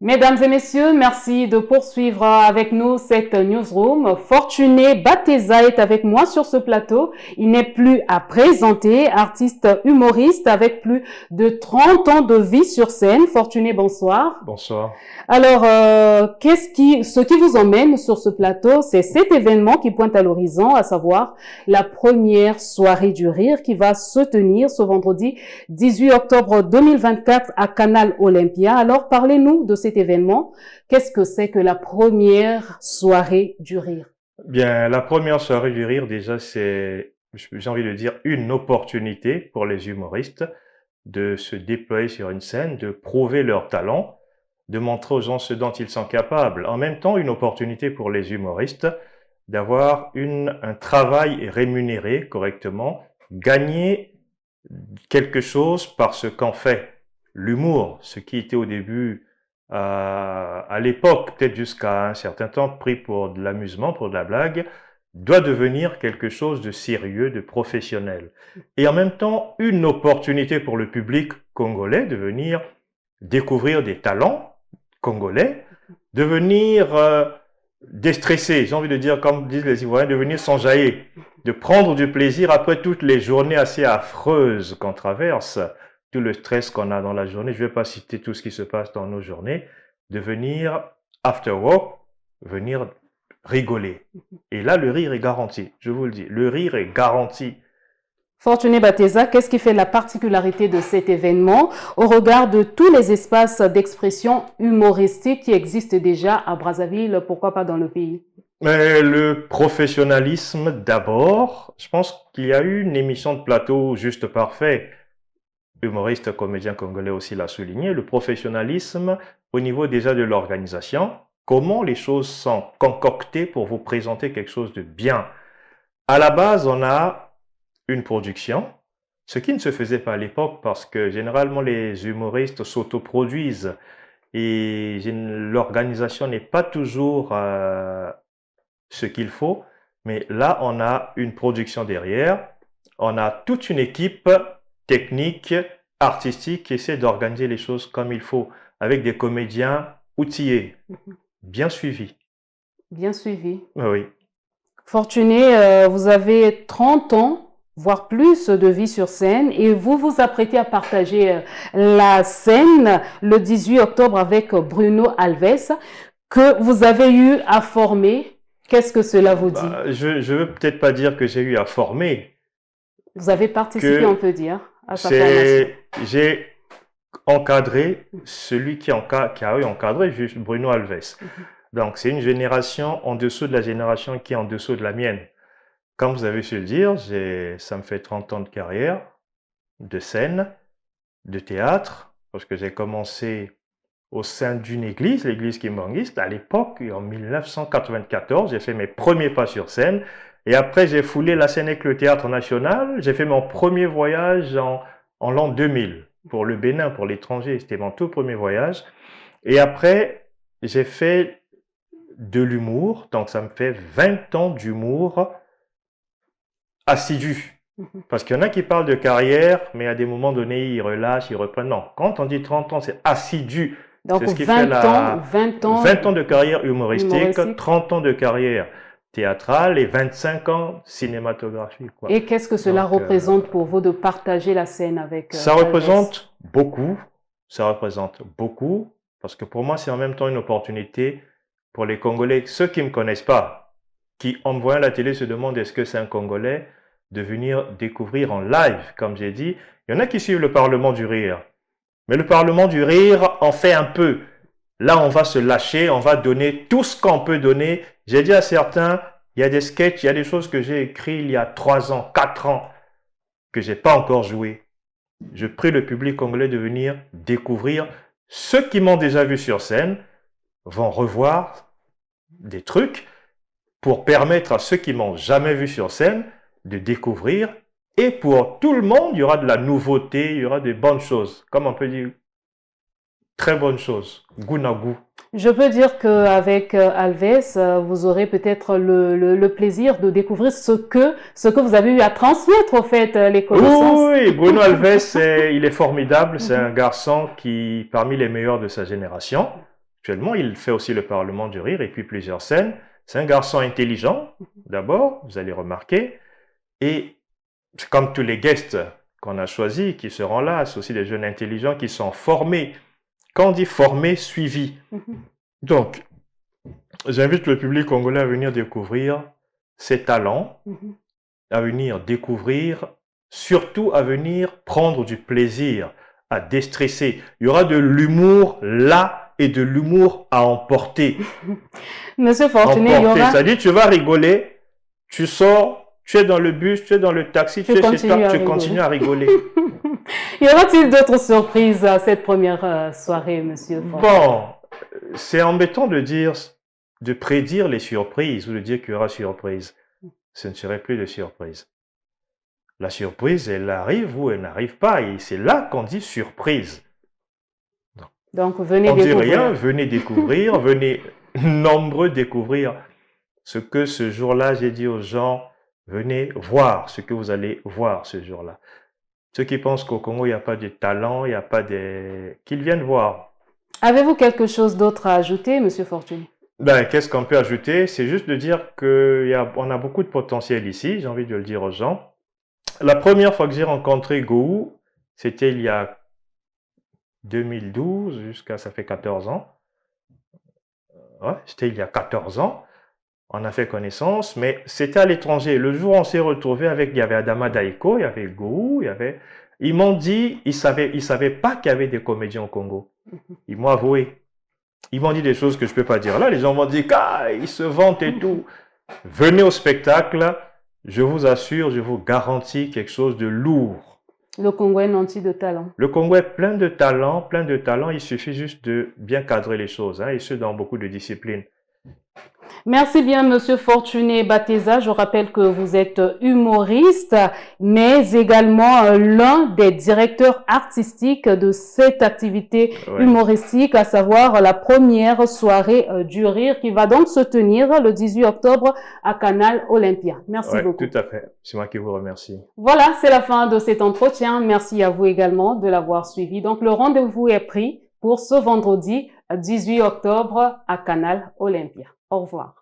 Mesdames et messieurs, merci de poursuivre avec nous cette newsroom. Fortuné Bateza est avec moi sur ce plateau. Il n'est plus à présenter, artiste humoriste avec plus de 30 ans de vie sur scène. Fortuné, bonsoir. Bonsoir. Alors, ce qui vous emmène sur ce plateau, c'est cet événement qui pointe à l'horizon, à savoir la première soirée du rire qui va se tenir ce vendredi 18 octobre 2024 à Canal Olympia. Alors, parlez-nous de cet événement. Qu'est-ce que c'est que la première soirée du rire? Bien, la première soirée du rire, déjà, c'est, j'ai envie de dire, une opportunité pour les humoristes de se déployer sur une scène, de prouver leur talent, de montrer aux gens ce dont ils sont capables. En même temps, une opportunité pour les humoristes d'avoir un travail rémunéré correctement, gagner quelque chose par ce qu'en fait l'humour, ce qui était au début, à l'époque, peut-être jusqu'à un certain temps, pris pour de l'amusement, pour de la blague, doit devenir quelque chose de sérieux, de professionnel. Et en même temps, une opportunité pour le public congolais de venir découvrir des talents congolais, de venir déstresser, j'ai envie de dire, comme disent les Ivoiriens, de venir s'enjailler, de prendre du plaisir après toutes les journées assez affreuses qu'on traverse, tout le stress qu'on a dans la journée. Je ne vais pas citer tout ce qui se passe dans nos journées, de venir, after work, venir rigoler. Et là, le rire est garanti, je vous le dis, le rire est garanti. Fortuné Bateza, qu'est-ce qui fait la particularité de cet événement au regard de tous les espaces d'expression humoristique qui existent déjà à Brazzaville, pourquoi pas dans le pays? Mais le professionnalisme d'abord, je pense qu'il y a eu une émission de plateau juste parfait. Humoriste, comédien congolais aussi l'a souligné, le professionnalisme au niveau déjà de l'organisation, comment les choses sont concoctées pour vous présenter quelque chose de bien. À la base, on a une production, ce qui ne se faisait pas à l'époque parce que généralement les humoristes s'autoproduisent et l'organisation n'est pas toujours ce qu'il faut, mais là on a une production derrière, on a toute une équipe technique, artistique qui essaie d'organiser les choses comme il faut, avec des comédiens outillés, bien suivis. Bien suivi. Oui. Fortuné, vous avez 30 ans, voire plus de vie sur scène et vous vous apprêtez à partager la scène le 18 octobre avec Bruno Alves que vous avez eu à former. Qu'est-ce que cela vous dit? Je ne veux peut-être pas dire que j'ai eu à former. Vous avez participé, on peut dire, à sa formation. J'ai encadré celui qui a eu encadré, juste Bruno Alves. Donc, c'est une génération en dessous de la génération qui est en dessous de la mienne. Comme vous avez su le dire, ça me fait 30 ans de carrière, de scène, de théâtre, parce que j'ai commencé au sein d'une église, l'église kimbanguiste. À l'époque, en 1994, j'ai fait mes premiers pas sur scène. Et après, j'ai foulé la scène avec le Théâtre National. J'ai fait mon premier voyage en l'an 2000 pour le Bénin, pour l'étranger. C'était mon tout premier voyage. Et après, j'ai fait de l'humour. Donc, ça me fait 20 ans d'humour assidu. Parce qu'il y en a qui parlent de carrière, mais à des moments donnés, ils relâchent, ils reprennent. Non, quand on dit 30 ans, c'est assidu. Donc, c'est ce qui 20 fait ans, 20 ans de carrière humoristique, 30 ans de carrière théâtrale et 25 ans cinématographique. Quoi. Et qu'est-ce que cela représente pour vous de partager la scène avec ça représente beaucoup, parce que pour moi, c'est en même temps une opportunité pour les Congolais, ceux qui ne me connaissent pas, qui en me voyant à la télé se demandent est-ce que c'est un Congolais, de venir découvrir en live, comme j'ai dit. Il y en a qui suivent le Parlement du Rire. Mais le Parlement du Rire en fait un peu. Là, on va se lâcher, on va donner tout ce qu'on peut donner. J'ai dit à certains, il y a des sketchs, il y a des choses que j'ai écrites il y a 3 ans, 4 ans, que j'ai pas encore joué. Je prie le public congolais de venir découvrir. Ceux qui m'ont déjà vu sur scène vont revoir des trucs pour permettre à ceux qui m'ont jamais vu sur scène de découvrir. Et pour tout le monde, il y aura de la nouveauté, il y aura des bonnes choses. Comme on peut dire, très bonnes choses. Goût na goût. Je peux dire qu'avec Alves, vous aurez peut-être le plaisir de découvrir ce que vous avez eu à transmettre, au fait, les connaissances. Oui, Bruno Alves, il est formidable. C'est un garçon qui, parmi les meilleurs de sa génération, Actuellement, il fait aussi le Parlement du Rire et puis plusieurs scènes. C'est un garçon intelligent, d'abord, vous allez remarquer. Et c'est comme tous les guests qu'on a choisis qui seront là, c'est aussi des jeunes intelligents qui sont formés. Quand on dit formés, suivis. Donc, j'invite le public congolais à venir découvrir ses talents, à venir découvrir, surtout à venir prendre du plaisir, à déstresser. Il y aura de l'humour là et de l'humour à emporter. Monsieur Fortuné, il y aura... C'est-à-dire, tu vas rigoler, tu sors, tu es dans le bus, tu es dans le taxi, tu es chez toi, tu continues à rigoler. Y aura-t-il d'autres surprises à cette première soirée, monsieur Fortuné? Bon, c'est embêtant de prédire les surprises ou de dire qu'il y aura surprise. Ce ne serait plus de surprise. La surprise, elle arrive ou elle n'arrive pas. Et c'est là qu'on dit surprise. Donc, venez on découvrir. On dit rien, venez découvrir, venez nombreux découvrir ce que ce jour-là, j'ai dit aux gens, venez voir ce que vous allez voir ce jour-là. Ceux qui pensent qu'au Congo, il n'y a pas de talent, il n'y a pas de... qu'ils viennent voir. Avez-vous quelque chose d'autre à ajouter, monsieur Fortuné? Ben, qu'est-ce qu'on peut ajouter? C'est juste de dire qu'on a beaucoup de potentiel ici, j'ai envie de le dire aux gens. La première fois que j'ai rencontré Gou, c'était il y a 2012, jusqu'à ça fait 14 ans. Ouais, c'était il y a 14 ans. On a fait connaissance, mais c'était à l'étranger. Le jour où on s'est retrouvé il y avait Adama Daiko, il y avait Gou, ils m'ont dit, ils savaient pas qu'il y avait des comédiens au Congo. Ils m'ont avoué. Ils m'ont dit des choses que je ne peux pas dire. Là, les gens m'ont dit, ils se vantent et tout. Venez au spectacle, je vous assure, je vous garantis quelque chose de lourd. Le Congo est nanti de talent. Le Congo est plein de talent, plein de talent. Il suffit juste de bien cadrer les choses, et ce, dans beaucoup de disciplines. Merci bien, monsieur Fortuné Bateza. Je rappelle que vous êtes humoriste, mais également l'un des directeurs artistiques de cette activité humoristique, à savoir la première soirée du rire qui va donc se tenir le 18 octobre à Canal Olympia. Merci beaucoup. Tout à fait. C'est moi qui vous remercie. Voilà, c'est la fin de cet entretien. Merci à vous également de l'avoir suivi. Donc, le rendez-vous est pris pour ce vendredi 18 octobre à Canal Olympia. Au revoir.